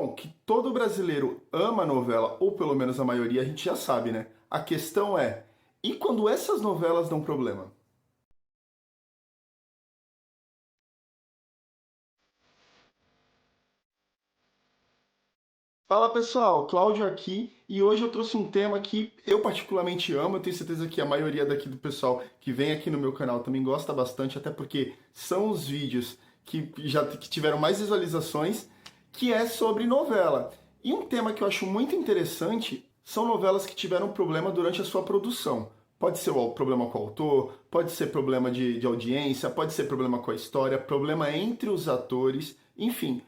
Bom, que todo brasileiro ama novela, ou pelo menos a maioria, a gente já sabe, né? A questão é, e quando essas novelas dão problema? Fala pessoal, Cláudio aqui e hoje eu trouxe um tema que eu particularmente amo, eu tenho certeza que a maioria daqui do pessoal que vem aqui no meu canal também gosta bastante, até porque são os vídeos que tiveram mais visualizações, que é sobre novela. E um tema que eu acho muito interessante são novelas que tiveram problema durante a sua produção. Pode ser o problema com o autor, pode ser problema de audiência, pode ser problema com a história, problema entre os atores, enfim.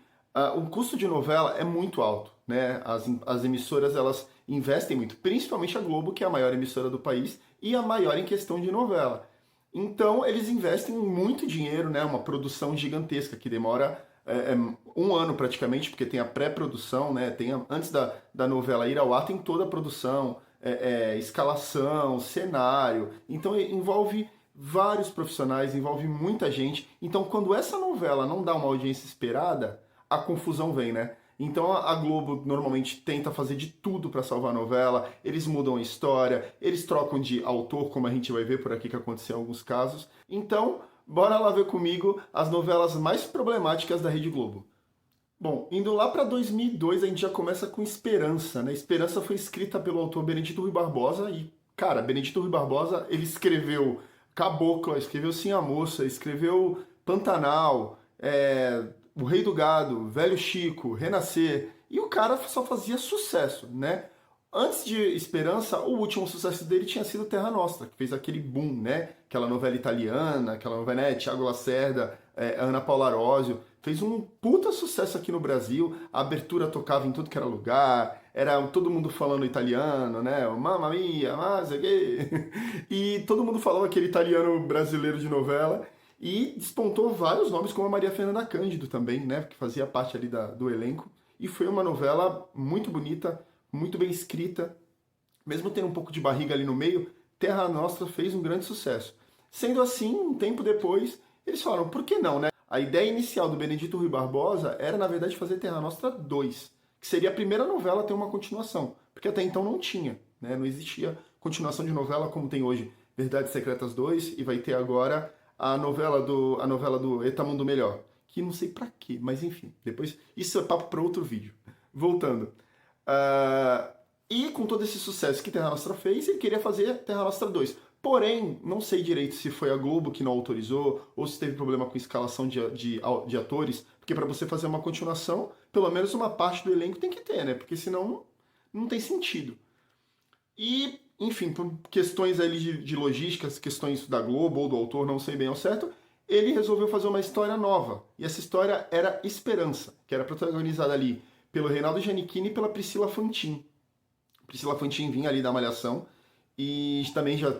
O custo de novela é muito alto, né? As emissoras elas investem muito, principalmente a Globo, que é a maior emissora do país e a maior em questão de novela. Então eles investem muito dinheiro, né? Uma produção gigantesca que demora um ano praticamente, porque tem a pré-produção, né? Antes da novela ir ao ar, tem toda a produção, escalação, cenário. Então envolve vários profissionais, envolve muita gente. Então quando essa novela não dá uma audiência esperada, a confusão vem, né? Então a Globo normalmente tenta fazer de tudo para salvar a novela, eles mudam a história, eles trocam de autor, como a gente vai ver por aqui que aconteceu em alguns casos. Então, bora lá ver comigo as novelas mais problemáticas da Rede Globo. Bom, indo lá para 2002, a gente já começa com Esperança, né? Esperança foi escrita pelo autor Benedito Rui Barbosa e, cara, Benedito Rui Barbosa, ele escreveu Cabocla, escreveu Sim a Moça, escreveu Pantanal, O Rei do Gado, Velho Chico, Renascer, e o cara só fazia sucesso, né? Antes de Esperança, o último sucesso dele tinha sido Terra Nostra, que fez aquele boom, né? Aquela novela italiana, aquela novela, né? Tiago Lacerda, Ana Paula Arósio, fez um puta sucesso aqui no Brasil, a abertura tocava em tudo que era lugar, era todo mundo falando italiano, né? Mamma mia, mas e todo mundo falava aquele italiano brasileiro de novela, e despontou vários nomes, como a Maria Fernanda Cândido também, né? Que fazia parte ali do elenco. E foi uma novela muito bonita, muito bem escrita. Mesmo tendo um pouco de barriga ali no meio, Terra Nostra fez um grande sucesso. Sendo assim, um tempo depois, eles falaram, por que não, né? A ideia inicial do Benedito Rui Barbosa era, na verdade, fazer Terra Nostra 2, que seria a primeira novela a ter uma continuação, porque até então não tinha, né? Não existia continuação de novela como tem hoje, Verdades Secretas 2, e vai ter agora a novela do Eta Mundo Melhor, que não sei pra quê, mas enfim, depois isso é papo para outro vídeo. Voltando. E com todo esse sucesso que Terra Nostra fez, ele queria fazer Terra Nostra 2. Porém, não sei direito se foi a Globo que não autorizou ou se teve problema com escalação de atores, porque para você fazer uma continuação, pelo menos uma parte do elenco tem que ter, né? Porque senão não tem sentido. E, enfim, por questões ali de logística, questões da Globo ou do autor, não sei bem ao certo, ele resolveu fazer uma história nova. E essa história era Esperança, que era protagonizada ali pelo Reinaldo Giannichini e pela Priscila Fantin. Priscila Fantin vinha ali da Malhação e também já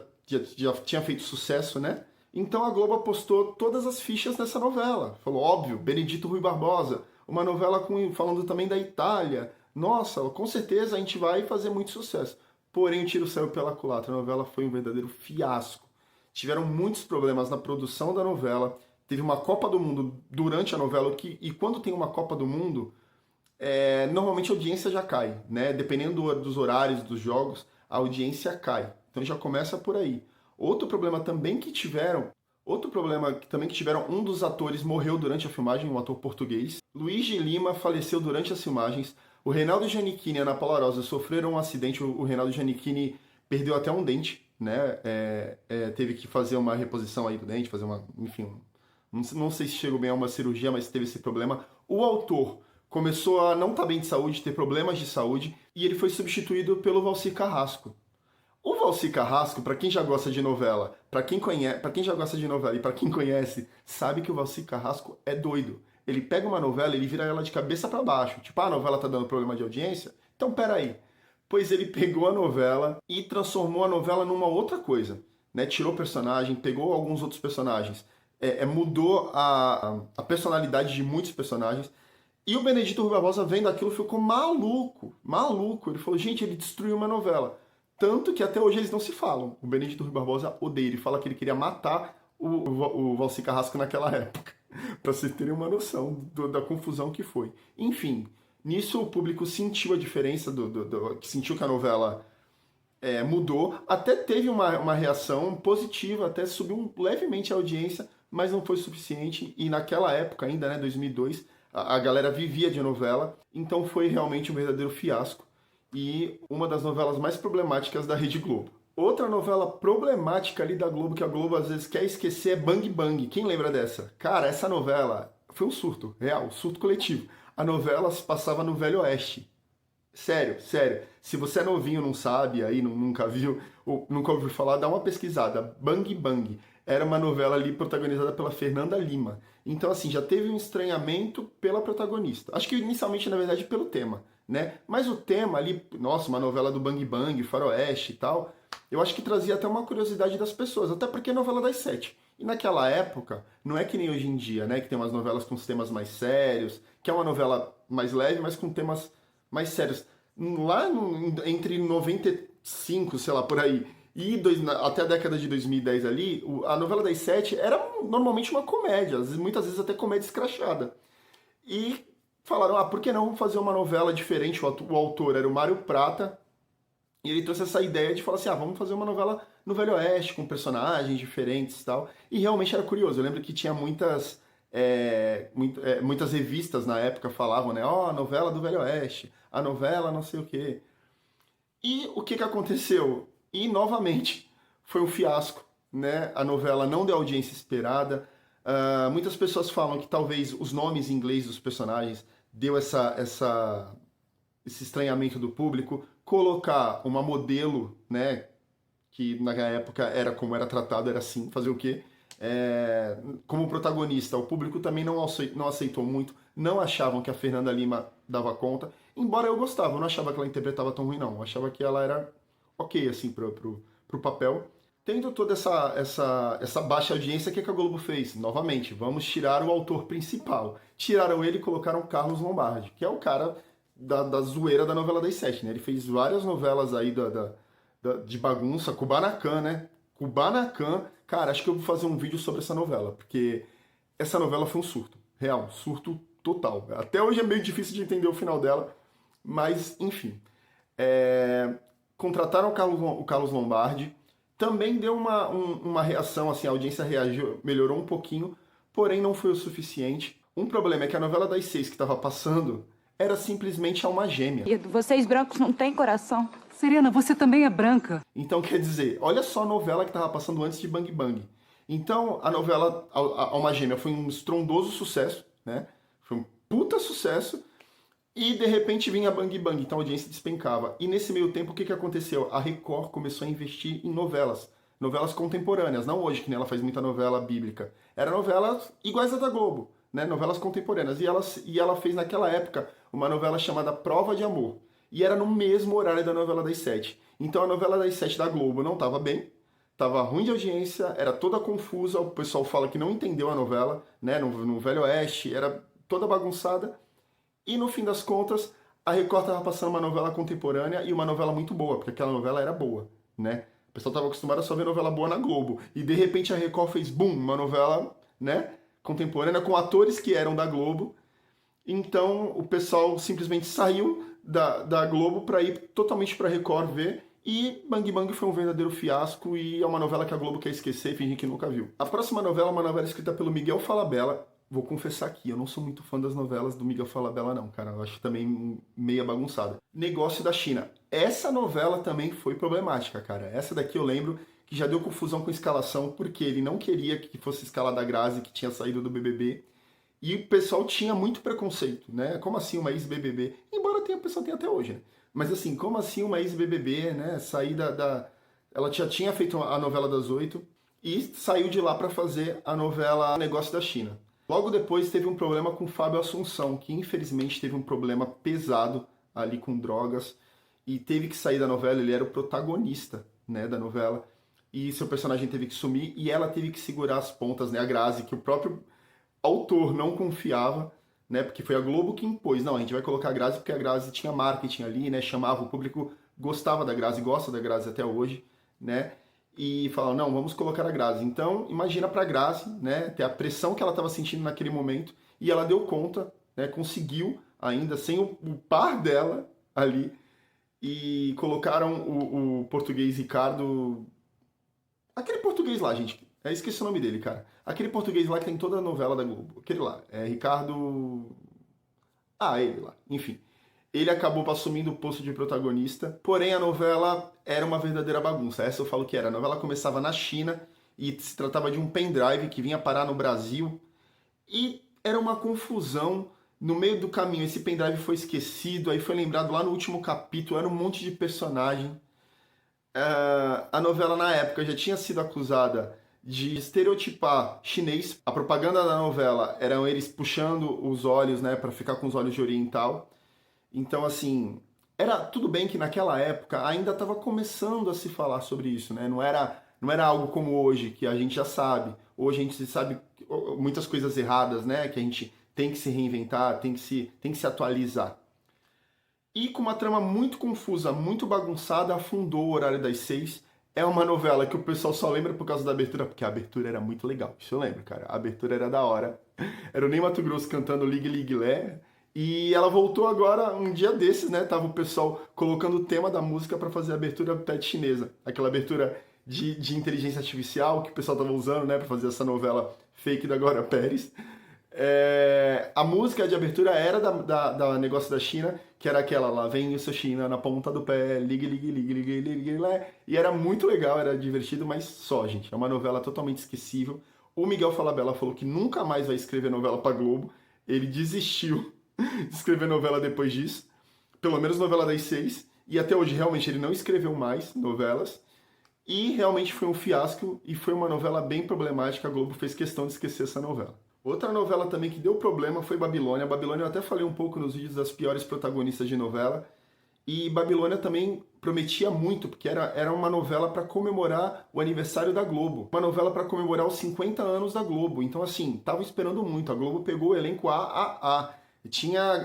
tinha feito sucesso, né? Então a Globo apostou todas as fichas nessa novela. Falou, óbvio, Benedito Rui Barbosa, uma novela falando também da Itália. Nossa, com certeza a gente vai fazer muito sucesso. Porém, o tiro saiu pela culatra. A novela foi um verdadeiro fiasco. Tiveram muitos problemas na produção da novela. Teve uma Copa do Mundo durante a novela, e quando tem uma Copa do Mundo, normalmente a audiência já cai, né? Dependendo dos horários dos jogos, a audiência cai. Então já começa por aí. Outro problema também que tiveram, um dos atores morreu durante a filmagem, um ator português. Luiz de Lima faleceu durante as filmagens. O Reinaldo Giannichini e a Ana Paula Arósio sofreram um acidente. O Reinaldo Giannichini perdeu até um dente, né? Teve que fazer uma reposição aí do dente, fazer uma, enfim, não sei se chegou bem a uma cirurgia, mas teve esse problema. O autor começou a não estar bem de saúde, ter problemas de saúde, e ele foi substituído pelo Valcir Carrasco. O Valcir Carrasco, para quem já gosta de novela, para quem já gosta de novela e para quem conhece, sabe que o Valcir Carrasco é doido. Ele pega uma novela, ele vira ela de cabeça para baixo. Tipo, a novela tá dando problema de audiência? Então, peraí. Pois ele pegou a novela e transformou a novela numa outra coisa, né? Tirou personagem, pegou alguns outros personagens, mudou a personalidade de muitos personagens. E o Benedito Rui Barbosa, vendo aquilo, ficou maluco, maluco. Ele falou, gente, ele destruiu uma novela. Tanto que até hoje eles não se falam. O Benedito Rui Barbosa odeia, ele fala que ele queria matar o Valcir Carrasco naquela época. Pra vocês terem uma noção da confusão que foi. Enfim, Nisso o público sentiu a diferença, sentiu que a novela mudou, até teve uma reação positiva, até subiu levemente a audiência, mas não foi suficiente, e naquela época ainda, né, 2002, a galera vivia de novela, então foi realmente um verdadeiro fiasco, e uma das novelas mais problemáticas da Rede Globo. Outra novela problemática ali da Globo, que a Globo às vezes quer esquecer, é Bang Bang. Quem lembra dessa? Cara, essa novela foi um surto, real, surto coletivo. A novela se passava no Velho Oeste. Sério, sério. Se você é novinho, não sabe, aí nunca viu, ou nunca ouviu falar, dá uma pesquisada. Bang Bang. Era uma novela ali protagonizada pela Fernanda Lima. Então, assim, já teve um estranhamento pela protagonista. Acho que inicialmente, na verdade, pelo tema, né? Mas o tema ali, nossa, uma novela do Bang Bang, Faroeste e tal, eu acho que trazia até uma curiosidade das pessoas, até porque é novela das sete. E naquela época, não é que nem hoje em dia, né? Que tem umas novelas com temas mais sérios, que é uma novela mais leve, mas com temas mais sérios. Lá entre 95, sei lá, por aí, e até a década de 2010 ali, a novela das sete era normalmente uma comédia, muitas vezes até comédia escrachada. E falaram, por que não fazer uma novela diferente? O autor era o Mário Prata, e ele trouxe essa ideia de falar assim, vamos fazer uma novela no Velho Oeste, com personagens diferentes e tal. E realmente era curioso, eu lembro que tinha muitas revistas na época falavam, né, a novela do Velho Oeste, a novela não sei o quê. E o que aconteceu? E, novamente, foi um fiasco, né? A novela não deu a audiência esperada. Muitas pessoas falam que talvez os nomes em inglês dos personagens deu esse estranhamento do público. Colocar uma modelo, né? Que na época era como era tratado, era assim, fazer o quê? Como protagonista, o público também não aceitou muito, não achavam que a Fernanda Lima dava conta, embora eu gostava, eu não achava que ela interpretava tão ruim, não. Eu achava que ela era ok, assim, pro papel. Tendo toda essa baixa audiência, o que a Globo fez? Novamente, vamos tirar o autor principal. Tiraram ele e colocaram Carlos Lombardi, que é o cara da zoeira da novela das sete, né? Ele fez várias novelas aí de bagunça, Kubanacan, né? Kubanacan, cara, acho que eu vou fazer um vídeo sobre essa novela, porque essa novela foi um surto, real, surto total. Até hoje é meio difícil de entender o final dela, mas enfim. Contrataram o Carlos Lombardi, também deu uma reação, assim, a audiência reagiu, melhorou um pouquinho, porém não foi o suficiente. Um problema é que a novela das seis que estava passando era simplesmente Alma Gêmea. Vocês brancos não têm coração. Serena, você também é branca. Então, quer dizer, olha só a novela que estava passando antes de Bang Bang. Então, a novela Alma Gêmea foi um estrondoso sucesso, né? Foi um puta sucesso. E, de repente, vinha Bang Bang, então a audiência despencava. E, nesse meio tempo, o que aconteceu? A Record começou a investir em novelas. Novelas contemporâneas, não hoje, que nem ela faz muita novela bíblica. Eram novelas iguais a da Globo, né? Novelas contemporâneas. E ela fez, naquela época, uma novela chamada Prova de Amor. E era no mesmo horário da novela das sete. Então a novela das sete da Globo não estava bem, estava ruim de audiência, era toda confusa, o pessoal fala que não entendeu a novela, né, no Velho Oeste, era toda bagunçada. E no fim das contas, a Record estava passando uma novela contemporânea e uma novela muito boa, porque aquela novela era boa, né? O pessoal estava acostumado a só ver novela boa na Globo. E de repente a Record fez, boom, uma novela, né, contemporânea com atores que eram da Globo. Então o pessoal simplesmente saiu da Globo para ir totalmente para Record ver, e Bang Bang foi um verdadeiro fiasco e é uma novela que a Globo quer esquecer e fingir que nunca viu. A próxima novela é uma novela escrita pelo Miguel Falabella. Vou confessar aqui, eu não sou muito fã das novelas do Miguel Falabella não, cara, eu acho também meia bagunçada. Negócio da China. Essa novela também foi problemática, cara. Essa daqui eu lembro que já deu confusão com escalação, porque ele não queria que fosse escalada a Grazi, que tinha saído do BBB. E o pessoal tinha muito preconceito, né? Como assim uma ex-BBB? Embora o pessoal tenha até hoje, né? Mas assim, como assim uma ex-BBB, né? Sair Ela já tinha feito a novela das 8 e saiu de lá para fazer a novela Negócio da China. Logo depois teve um problema com o Fábio Assunção, que infelizmente teve um problema pesado ali com drogas e teve que sair da novela. Ele era o protagonista, né, da novela, e seu personagem teve que sumir e ela teve que segurar as pontas, né? A Grazi, que o próprio autor não confiava, né? Porque foi a Globo que impôs. Não, a gente vai colocar a Grazi porque a Grazi tinha marketing ali, né? Chamava o público, gostava da Grazi, gosta da Grazi até hoje, né? E falaram, não, vamos colocar a Grazi. Então, imagina pra Grazi, né? Ter a pressão que ela estava sentindo naquele momento, e ela deu conta, né? Conseguiu ainda, sem o par dela ali, e colocaram o português Ricardo... Aquele português lá, gente, esqueci o nome dele, cara. Aquele português lá que tem toda a novela da Globo. Aquele lá, Ricardo... Ah, ele lá, enfim. Ele acabou assumindo o posto de protagonista, porém a novela era uma verdadeira bagunça. Essa eu falo que era. A novela começava na China e se tratava de um pendrive que vinha parar no Brasil e era uma confusão. No meio do caminho esse pendrive foi esquecido, aí foi lembrado lá no último capítulo, era um monte de personagem. A novela na época já tinha sido acusada de estereotipar chinês. A propaganda da novela eram eles puxando os olhos, né, para ficar com os olhos de oriental. Então, assim, era tudo bem que naquela época ainda estava começando a se falar sobre isso, né? Não era algo como hoje, que a gente já sabe. Hoje a gente sabe muitas coisas erradas, né? Que a gente tem que se reinventar, tem que se atualizar. E com uma trama muito confusa, muito bagunçada, afundou o Horário das 6. É uma novela que o pessoal só lembra por causa da abertura, porque a abertura era muito legal. Isso eu lembro, cara. A abertura era da hora. Era o Ney Matogrosso cantando Ligue Ligue Lé. E ela voltou agora, um dia desses, né? Tava o pessoal colocando o tema da música para fazer a abertura pet chinesa. Aquela abertura de inteligência artificial que o pessoal tava usando, né? Para fazer essa novela fake da Glória Pérez. A música de abertura era da negócio da China, que era aquela lá, vem o seu China na ponta do pé, ligue, ligue, ligue, ligue, ligue, ligue. E era muito legal, era divertido, mas só, gente. É uma novela totalmente esquecível. O Miguel Falabella falou que nunca mais vai escrever novela pra Globo. Ele desistiu de escrever novela depois disso, pelo menos novela das 6, e até hoje realmente ele não escreveu mais novelas, e realmente foi um fiasco, e foi uma novela bem problemática, a Globo fez questão de esquecer essa novela. Outra novela também que deu problema foi Babilônia. Babilônia eu até falei um pouco nos vídeos das piores protagonistas de novela, e Babilônia também prometia muito, porque era uma novela para comemorar o aniversário da Globo. Uma novela para comemorar os 50 anos da Globo. Então, assim, tava esperando muito. A Globo pegou o elenco A.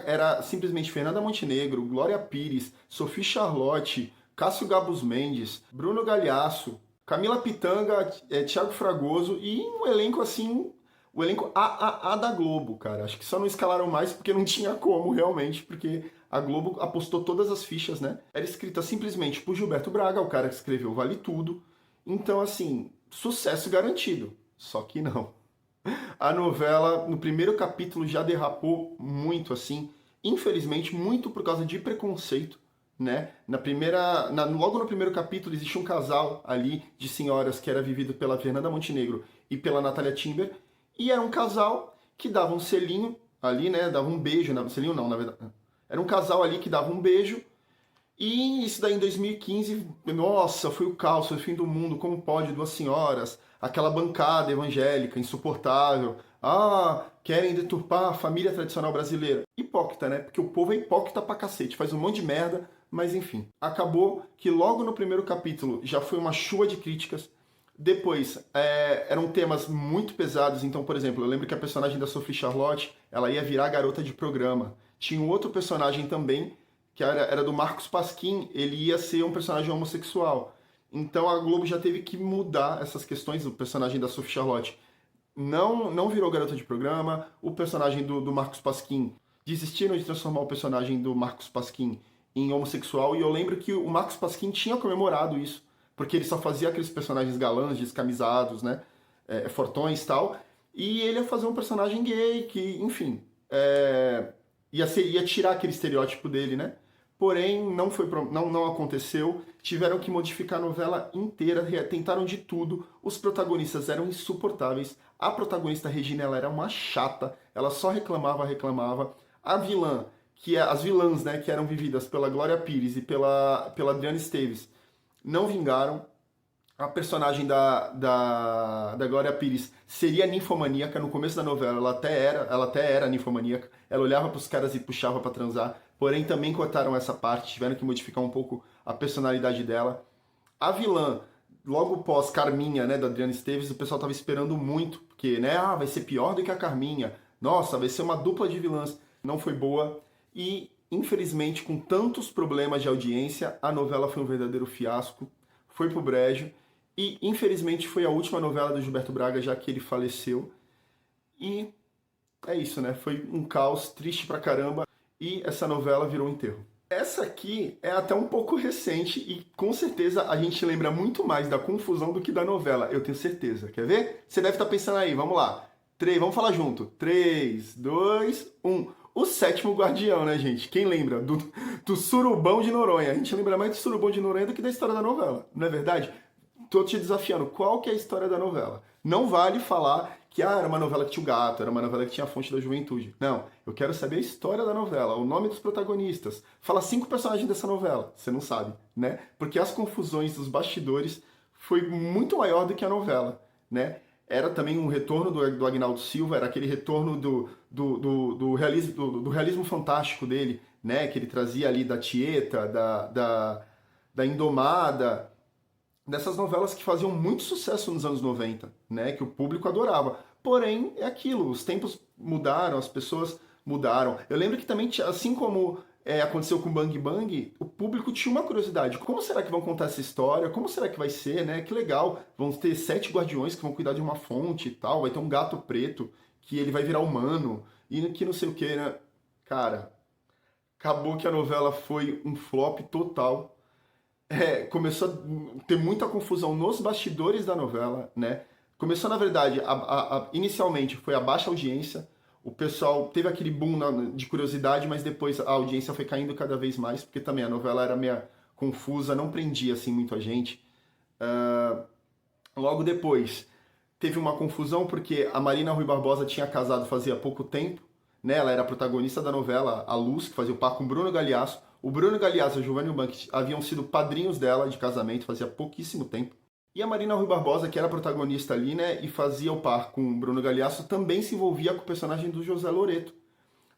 Era simplesmente Fernanda Montenegro, Glória Pires, Sophie Charlotte, Cássio Gabus Mendes, Bruno Galhaço, Camila Pitanga, Thiago Fragoso e um elenco assim, o elenco A da Globo, cara. Acho que só não escalaram mais porque não tinha como realmente, porque a Globo apostou todas as fichas, né? Era escrita simplesmente por Gilberto Braga, o cara que escreveu Vale Tudo. Então, assim, sucesso garantido. Só que não. A novela, no primeiro capítulo, já derrapou muito, assim, infelizmente, muito por causa de preconceito, né? Logo no primeiro capítulo, existe um casal ali de senhoras que era vivido pela Fernanda Montenegro e pela Natália Timber, e era um casal que dava um selinho ali, né? Dava um beijo, não, selinho não, na verdade. Era um casal ali que dava um beijo, e isso daí em 2015, nossa, foi o caos, foi o fim do mundo, como pode duas senhoras, aquela bancada evangélica insuportável, querem deturpar a família tradicional brasileira. Hipócrita, né? Porque o povo é hipócrita pra cacete, faz um monte de merda, mas enfim. Acabou que logo no primeiro capítulo já foi uma chuva de críticas. Depois, eram temas muito pesados, então, por exemplo, eu lembro que a personagem da Sophie Charlotte, ela ia virar garota de programa. Tinha um outro personagem também, que era do Marcos Pasquim, ele ia ser um personagem homossexual. Então a Globo já teve que mudar essas questões. O personagem da Sophie Charlotte não virou garota de programa, o personagem do Marcos Pasquim, desistiram de transformar o personagem do Marcos Pasquim em homossexual, e eu lembro que o Marcos Pasquim tinha comemorado isso, porque ele só fazia aqueles personagens galãs, descamisados, né, fortões e tal, e ele ia fazer um personagem gay, que, enfim, ia tirar aquele estereótipo dele, né? Porém, não aconteceu, tiveram que modificar a novela inteira, tentaram de tudo, os protagonistas eram insuportáveis, a protagonista Regina ela era uma chata, ela só reclamava, a vilã, as vilãs, né, que eram vividas pela Glória Pires e pela Adriana Esteves, não vingaram. A personagem da Glória Pires seria ninfomaníaca. No começo da novela ela até era ninfomaníaca. Ela olhava para os caras e puxava para transar. Porém, também cortaram essa parte, tiveram que modificar um pouco a personalidade dela. A vilã, logo pós Carminha, né, da Adriana Esteves, o pessoal estava esperando muito, porque, né, vai ser pior do que a Carminha. Nossa, vai ser uma dupla de vilãs. Não foi boa. E, infelizmente, com tantos problemas de audiência, a novela foi um verdadeiro fiasco. Foi pro brejo. E, infelizmente, foi a última novela do Gilberto Braga, já que ele faleceu. E é isso, né? Foi um caos, triste pra caramba. e essa novela virou um enterro. Essa aqui é até um pouco recente e com certeza a gente lembra muito mais da confusão do que da novela, eu tenho certeza. Quer ver? Você deve estar pensando aí, vamos lá. Vamos falar junto. 3, 2, 1. O Sétimo Guardião, né, gente? Quem lembra do Surubão de Noronha? A gente lembra mais do Surubão de Noronha do que da história da novela, não é verdade? Tô te desafiando, qual que é a história da novela? Não vale falar que era uma novela que tinha o gato, era uma novela que tinha a fonte da juventude. Não, eu quero saber a história da novela, o nome dos protagonistas. Fala 5 personagens dessa novela, você não sabe, né? Porque as confusões dos bastidores foi muito maior do que a novela, né? Era também um retorno do Agnaldo Silva, era aquele retorno do realismo fantástico dele, né? Que ele trazia ali da Tieta, da Indomada, dessas novelas que faziam muito sucesso nos anos 90, né? Que o público adorava. Porém, é aquilo, os tempos mudaram, as pessoas mudaram. Eu lembro que também, assim como aconteceu com Bang Bang, o público tinha uma curiosidade. Como será que vão contar essa história? Como será que vai ser, né? Que legal. Vão ter 7 guardiões que vão cuidar de uma fonte e tal. Vai ter um gato preto que ele vai virar humano. E que não sei o que, né? Cara, acabou que a novela foi um flop total. Começou a ter muita confusão nos bastidores da novela, né? Começou, na verdade, inicialmente foi a baixa audiência, o pessoal teve aquele boom de curiosidade, mas depois a audiência foi caindo cada vez mais, porque também a novela era meio confusa, não prendia assim muito a gente. Logo depois, teve uma confusão porque a Marina Rui Barbosa tinha casado fazia pouco tempo, né? Ela era a protagonista da novela A Luz, que fazia o par com o Bruno Galhaço. O Bruno Galhaço e o Giovanni Bank haviam sido padrinhos dela de casamento fazia pouquíssimo tempo. E a Marina Rui Barbosa, que era a protagonista ali, né, e fazia o par com o Bruno Galhaço, também se envolvia com o personagem do José Loreto.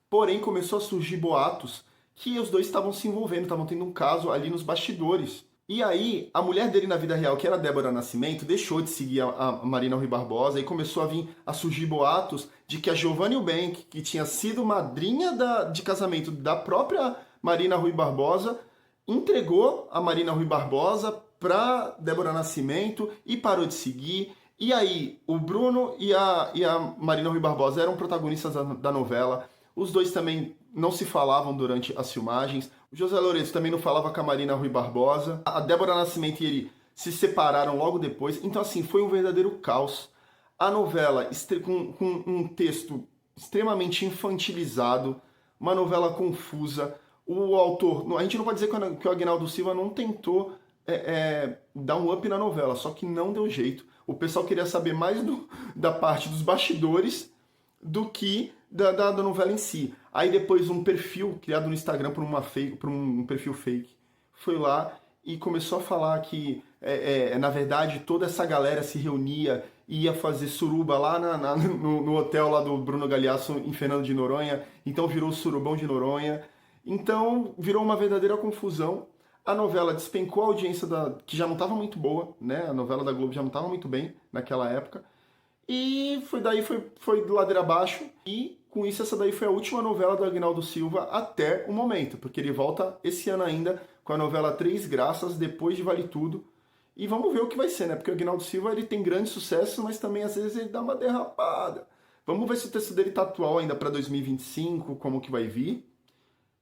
Porém, começou a surgir boatos que os dois estavam se envolvendo, estavam tendo um caso ali nos bastidores. E aí, a mulher dele na vida real, que era a Débora Nascimento, deixou de seguir a Marina Rui Barbosa e começou a surgir boatos de que a Giovanni Eubank, que tinha sido madrinha de casamento da própria Marina Rui Barbosa, entregou a Marina Rui Barbosa para Débora Nascimento e parou de seguir. E aí, o Bruno e a Marina Rui Barbosa eram protagonistas da novela. Os dois também não se falavam durante as filmagens. O José Loreto também não falava com a Marina Rui Barbosa. A Débora Nascimento e ele se separaram logo depois. Então, assim, foi um verdadeiro caos. A novela com um texto extremamente infantilizado, uma novela confusa. O autor, a gente não pode dizer que o Agnaldo Silva não tentou dar um up na novela, só que não deu jeito. O pessoal queria saber mais da parte dos bastidores do que da novela em si. Aí depois um perfil criado no Instagram por um perfil fake foi lá e começou a falar que, na verdade, toda essa galera se reunia e ia fazer suruba lá no hotel lá do Bruno Galhaço em Fernando de Noronha, então virou o Surubão de Noronha. Então virou uma verdadeira confusão. A novela despencou a audiência que já não estava muito boa, né? A novela da Globo já não estava muito bem naquela época. E foi do ladeira abaixo. E com isso, essa daí foi a última novela do Agnaldo Silva até o momento, porque ele volta esse ano ainda com a novela Três Graças, depois de Vale Tudo. E vamos ver o que vai ser, né? Porque o Agnaldo Silva ele tem grande sucesso, mas também às vezes ele dá uma derrapada. Vamos ver se o texto dele tá atual ainda para 2025, como que vai vir.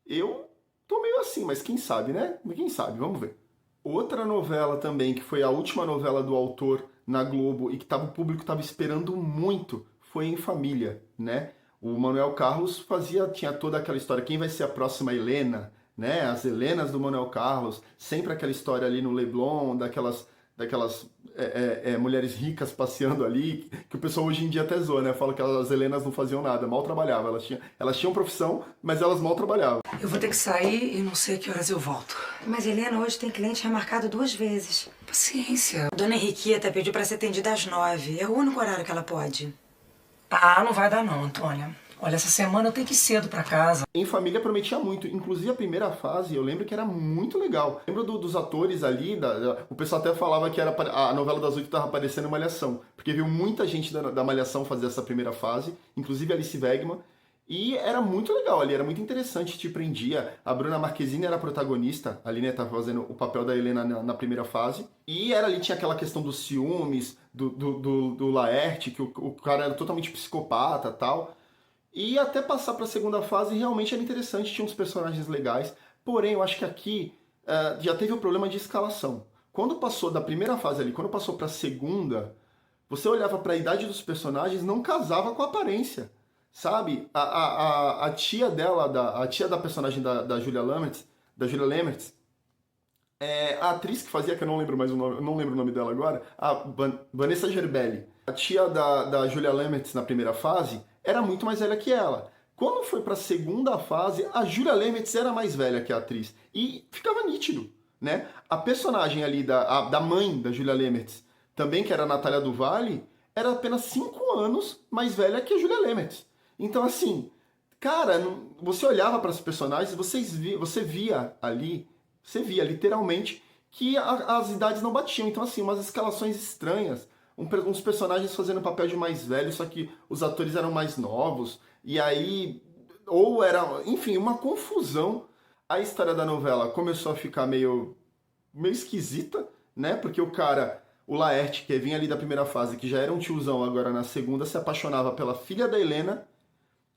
Eu tô meio assim, mas quem sabe, né? Quem sabe, vamos ver. Outra novela também, que foi a última novela do autor na Globo e que o público estava esperando muito, foi Em Família, né? O Manuel Carlos tinha toda aquela história, quem vai ser a próxima Helena, né? As Helenas do Manuel Carlos, sempre aquela história ali no Leblon, daquelas mulheres ricas passeando ali, que o pessoal hoje em dia até zoa, né? Fala que as Helenas não faziam nada, mal trabalhavam. Elas tinham profissão, mas elas mal trabalhavam. Eu vou ter que sair e não sei a que horas eu volto. Mas, Helena, hoje tem cliente remarcado 2 vezes. Paciência. Dona Henriqueta pediu pra ser atendida às 9. É o único horário que ela pode. Ah, não vai dar não, Antônia. Olha, essa semana eu tenho que ir cedo pra casa. Em Família prometia muito. Inclusive a primeira fase, eu lembro que era muito legal. Lembro dos atores ali, o pessoal até falava que a novela das 8 estava aparecendo Malhação. Porque viu muita gente da Malhação fazer essa primeira fase, inclusive Alice Wegman. E era muito legal ali, era muito interessante, te prendia. A Bruna Marquezine era a protagonista, ali, né, tava fazendo o papel da Helena na primeira fase. E ali tinha aquela questão dos ciúmes, do Laerte, que o cara era totalmente psicopata e tal. E até passar para a segunda fase realmente era interessante, tinha uns personagens legais. Porém, eu acho que aqui já teve o problema de escalação. Quando passou da primeira fase ali, quando passou para a segunda, você olhava para a idade dos personagens, não casava com a aparência, sabe? A tia dela, a tia da personagem da Julia Lamberts, a atriz que fazia, que eu não lembro mais o nome, eu não lembro o nome dela agora, a Vanessa Gerbelli, a tia da Julia Lamberts na primeira fase, era muito mais velha que ela. Quando foi para a segunda fase, a Julia Lamberts era mais velha que a atriz. E ficava nítido, né? A personagem ali da mãe da Julia Lamberts, também que era a Natália do Vale, era apenas 5 anos mais velha que a Julia Lamberts. Então, assim, cara, você olhava para os personagens, você via literalmente que as idades não batiam. Então, assim, umas escalações estranhas, uns personagens fazendo papel de mais velho, só que os atores eram mais novos, e aí, ou era, enfim, uma confusão. A história da novela começou a ficar meio esquisita, né? Porque o Laerte, que vinha ali da primeira fase, que já era um tiozão agora na segunda, se apaixonava pela filha da Helena,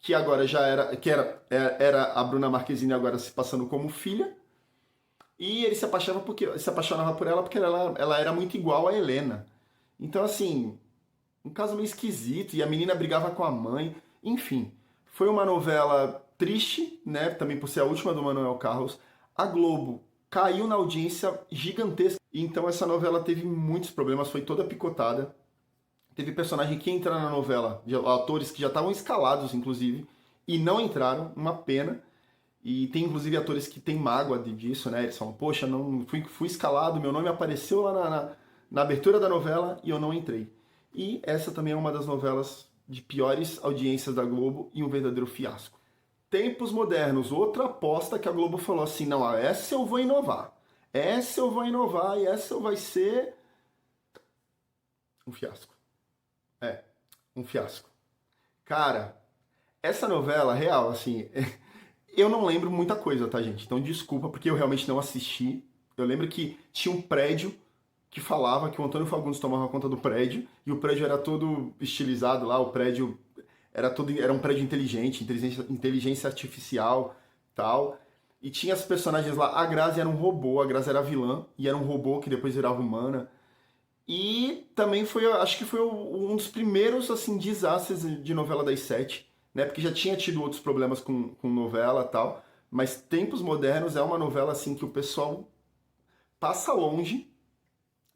que agora já era a Bruna Marquezine, agora se passando como filha. E ele se apaixonava por ela porque ela era muito igual a Helena. Então, assim, um caso meio esquisito. E a menina brigava com a mãe. Enfim, foi uma novela triste, né? Também por ser a última do Manuel Carlos. A Globo caiu na audiência gigantesca. Então essa novela teve muitos problemas, foi toda picotada. Teve personagem que ia entrar na novela, atores que já estavam escalados, inclusive, e não entraram, uma pena. E tem, inclusive, atores que têm mágoa disso, né? Eles falam, poxa, não fui escalado, meu nome apareceu lá na abertura da novela e eu não entrei. E essa também é uma das novelas de piores audiências da Globo e um verdadeiro fiasco. Tempos Modernos, outra aposta que a Globo falou assim, não, essa eu vou inovar. Essa eu vou inovar e essa vai ser um fiasco. Um fiasco. Cara, essa novela, real, assim, eu não lembro muita coisa, tá, gente? Então desculpa, porque eu realmente não assisti. Eu lembro que tinha um prédio que falava que o Antônio Fagundes tomava conta do prédio, e o prédio era todo estilizado lá, o prédio era um prédio inteligente, inteligência artificial, tal. E tinha as personagens lá, a Grazi era um robô, a Grazi era vilã, e era um robô que depois virava humana. E também acho que foi um dos primeiros, assim, desastres de novela das 7, né? Porque já tinha tido outros problemas com novela e tal, mas Tempos Modernos é uma novela, assim, que o pessoal passa longe,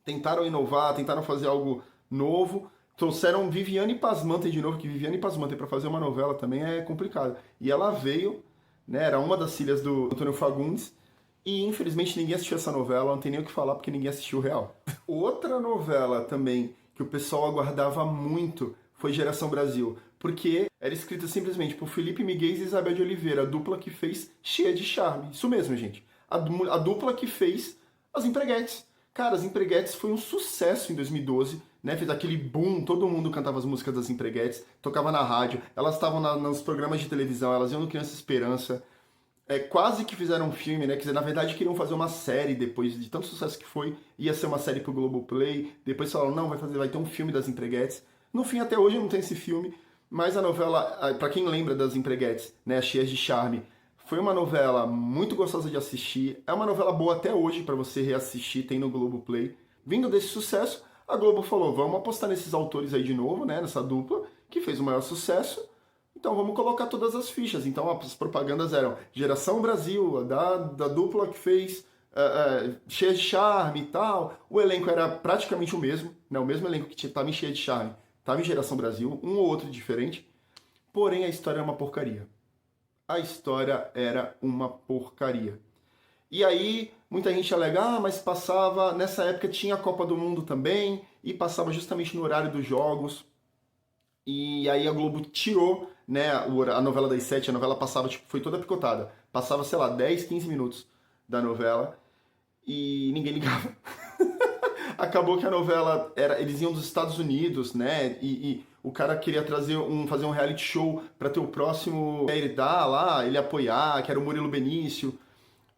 tentaram inovar, tentaram fazer algo novo, trouxeram Viviane Pasmanten de novo, que Viviane Pasmanten para fazer uma novela também é complicado. E ela veio, né, era uma das filhas do Antônio Fagundes, e infelizmente ninguém assistiu essa novela, não tem nem o que falar porque ninguém assistiu real. Outra novela também que o pessoal aguardava muito foi Geração Brasil, porque era escrita simplesmente por Felipe Miguel e Isabel de Oliveira, a dupla que fez Cheia de Charme. Isso mesmo, gente. A dupla que fez As Empreguetes. Cara, As Empreguetes foi um sucesso em 2012, né? Fez aquele boom, todo mundo cantava as músicas das Empreguetes, tocava na rádio, elas estavam nos programas de televisão, elas iam no Criança Esperança. Quase que fizeram um filme, né? Quer dizer, na verdade queriam fazer uma série depois de tanto sucesso que foi, ia ser uma série pro Globoplay, depois falaram, não, vai ter um filme das Empreguetes. No fim, até hoje não tem esse filme, mas a novela, pra quem lembra das Empreguetes, né, Cheias de Charme, foi uma novela muito gostosa de assistir, é uma novela boa até hoje pra você reassistir, tem no Globoplay. Vindo desse sucesso, a Globo falou, vamos apostar nesses autores aí de novo, né, nessa dupla, que fez o maior sucesso, então vamos colocar todas as fichas. Então as propagandas eram Geração Brasil, da dupla que fez Cheia de Charme e tal. O elenco era praticamente o mesmo, né? O mesmo elenco que estava em Cheia de Charme, estava em Geração Brasil, um ou outro diferente. Porém a história era uma porcaria. A história era uma porcaria. E aí muita gente alega, mas passava, nessa época tinha a Copa do Mundo também, e passava justamente no horário dos jogos. E aí a Globo tirou, né, a novela das 7, a novela passava, foi toda picotada. Passava, sei lá, 10, 15 minutos da novela e ninguém ligava. Acabou que a novela, eles iam dos Estados Unidos, né, e o cara queria fazer um reality show para ter o próximo, ele dar lá, ele apoiar, que era o Murilo Benício.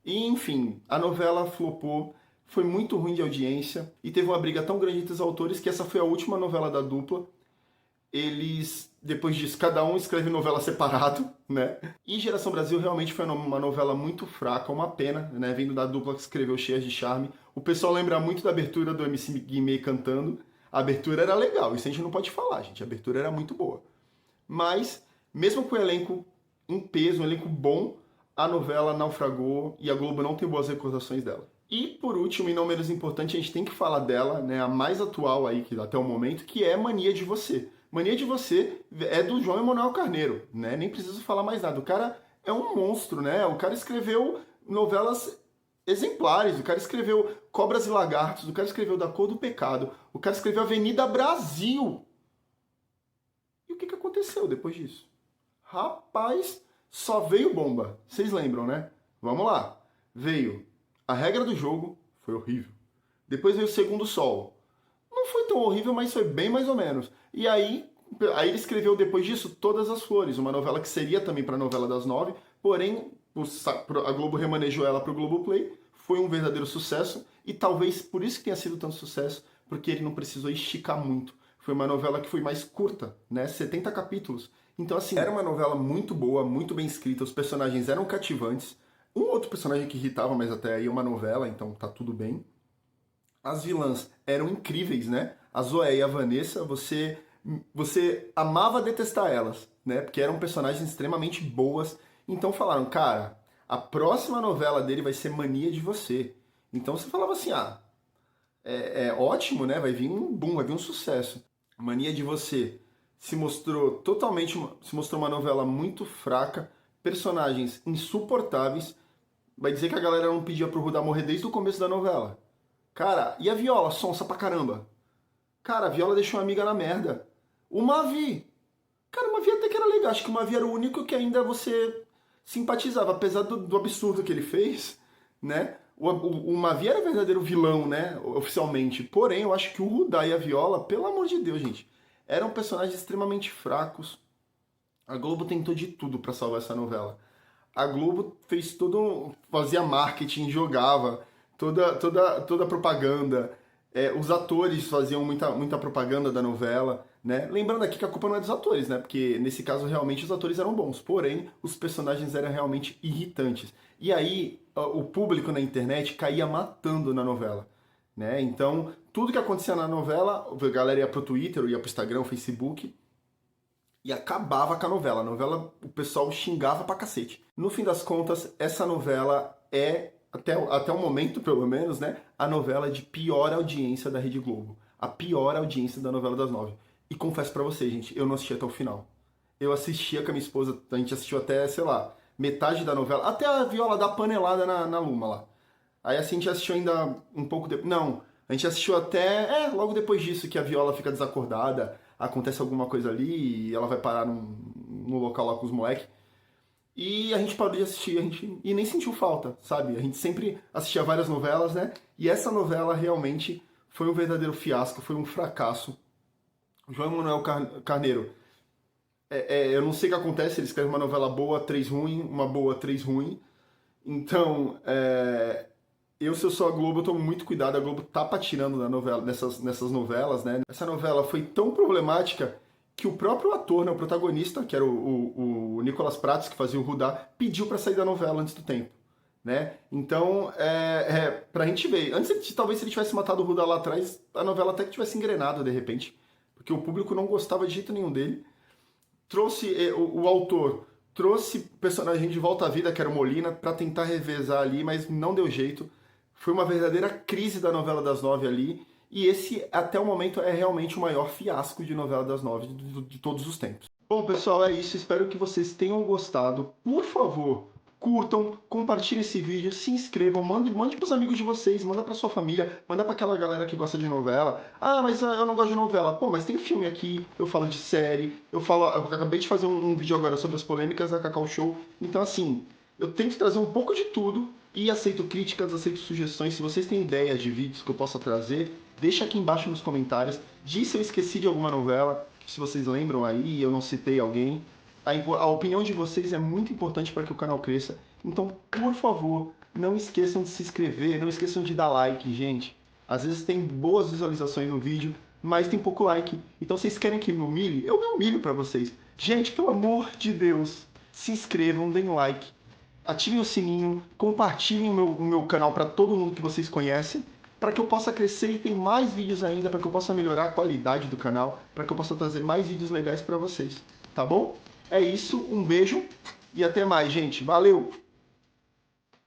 E, enfim, a novela flopou, foi muito ruim de audiência e teve uma briga tão grande entre os autores que essa foi a última novela da dupla. Eles, depois disso, cada um escreve novela separado, né? E Geração Brasil realmente foi uma novela muito fraca, uma pena, né? Vindo da dupla que escreveu Cheias de Charme. O pessoal lembra muito da abertura do MC Guimê cantando. A abertura era legal, isso a gente não pode falar, gente. A abertura era muito boa. Mas, mesmo com o elenco em peso, um elenco bom, a novela naufragou e a Globo não tem boas recordações dela. E, por último, e não menos importante, a gente tem que falar dela, né, a mais atual aí, que até o momento, que é Mania de Você. Mania de Você é do João Emanuel Carneiro, né? Nem preciso falar mais nada. O cara é um monstro, né? O cara escreveu novelas exemplares, o cara escreveu Cobras e Lagartos, o cara escreveu Da Cor do Pecado, o cara escreveu Avenida Brasil. E o que aconteceu depois disso? Rapaz, só veio bomba. Vocês lembram, né? Vamos lá. Veio A Regra do Jogo, foi horrível. Depois veio O Segundo Sol. Não foi tão horrível, mas foi bem mais ou menos. E aí ele escreveu depois disso Todas as Flores, uma novela que seria também para a novela das 9, porém a Globo remanejou ela para o Globoplay, foi um verdadeiro sucesso, e talvez por isso que tenha sido tanto sucesso, porque ele não precisou esticar muito. Foi uma novela que foi mais curta, né? 70 capítulos. Então, assim, era uma novela muito boa, muito bem escrita, os personagens eram cativantes. Um outro personagem que irritava, mas até aí é uma novela, então tá tudo bem. As vilãs eram incríveis, né? A Zoé e a Vanessa, você amava detestar elas, né? Porque eram personagens extremamente boas. Então falaram, cara, a próxima novela dele vai ser Mania de Você. Então você falava assim, é ótimo, né? Vai vir um boom, vai vir um sucesso. Mania de Você se mostrou uma novela muito fraca, personagens insuportáveis. Vai dizer que a galera não pedia pro Rudá morrer desde o começo da novela. Cara, e a Viola, sonsa pra caramba? Cara, a Viola deixou uma amiga na merda. O Mavi. Cara, o Mavi até que era legal. Acho que o Mavi era o único que ainda você simpatizava. Apesar do absurdo que ele fez, né? O Mavi era o verdadeiro vilão, né? Oficialmente. Porém, eu acho que o Rudá e a Viola, pelo amor de Deus, gente, eram personagens extremamente fracos. A Globo tentou de tudo pra salvar essa novela. A Globo fez fazia marketing, jogava toda a propaganda. Os atores faziam muita propaganda da novela, né? Lembrando aqui que a culpa não é dos atores, né? Porque nesse caso realmente os atores eram bons, porém os personagens eram realmente irritantes. E aí o público na internet caía matando na novela, né? Então tudo que acontecia na novela, a galera ia pro Twitter, ia pro Instagram, Facebook e acabava com a novela. A novela o pessoal xingava pra cacete. No fim das contas, essa novela é até o momento, pelo menos, né, a novela de pior audiência da Rede Globo. A pior audiência da novela das 9. E confesso pra vocês, gente, eu não assisti até o final. Eu assistia com a minha esposa, a gente assistiu até, sei lá, metade da novela, até a Viola dar panelada na Luma lá. Aí assim, a gente assistiu ainda um pouco depois. Não, a gente assistiu até, logo depois disso, que a Viola fica desacordada, acontece alguma coisa ali e ela vai parar no local lá com os moleques. E a gente parou de assistir, e nem sentiu falta, sabe? A gente sempre assistia várias novelas, né? E essa novela realmente foi um verdadeiro fiasco, foi um fracasso. O João Emanuel Carneiro, eu não sei o que acontece, ele escreve uma novela boa, 3 ruim, uma boa, 3 ruim. Então, se eu sou a Globo, eu tomo muito cuidado, a Globo tá patinando na novela, nessas novelas, né? Essa novela foi tão problemática que o próprio ator, né, o protagonista, que era o Nicolas Prates, que fazia o Rudá, pediu pra sair da novela antes do tempo, né? Então, pra gente ver, talvez se ele tivesse matado o Rudá lá atrás, a novela até que tivesse engrenado, de repente, porque o público não gostava de jeito nenhum dele. O autor trouxe o personagem de volta à vida, que era o Molina, pra tentar revezar ali, mas não deu jeito. Foi uma verdadeira crise da novela das 9 ali, e esse, até o momento, é realmente o maior fiasco de novela das 9 de todos os tempos. Bom, pessoal, é isso. Espero que vocês tenham gostado. Por favor, curtam, compartilhem esse vídeo, se inscrevam, mande pros amigos de vocês, manda pra sua família, manda pra aquela galera que gosta de novela. Ah, mas eu não gosto de novela. Pô, mas tem filme aqui, eu falo de série, eu acabei de fazer um vídeo agora sobre as polêmicas da Cacau Show. Então, assim, eu tento trazer um pouco de tudo e aceito críticas, aceito sugestões. Se vocês têm ideias de vídeos que eu possa trazer, deixa aqui embaixo nos comentários. Diz se eu esqueci de alguma novela, se vocês lembram aí, eu não citei alguém. A opinião de vocês é muito importante para que o canal cresça. Então, por favor, não esqueçam de se inscrever, não esqueçam de dar like, gente. Às vezes tem boas visualizações no vídeo, mas tem pouco like. Então vocês querem que me humilhe? Eu me humilho pra vocês. Gente, pelo amor de Deus, se inscrevam, deem like, ativem o sininho, compartilhem o meu canal pra todo mundo que vocês conhecem, para que eu possa crescer e ter mais vídeos ainda, para que eu possa melhorar a qualidade do canal, para que eu possa trazer mais vídeos legais para vocês, tá bom? É isso, um beijo e até mais, gente. Valeu!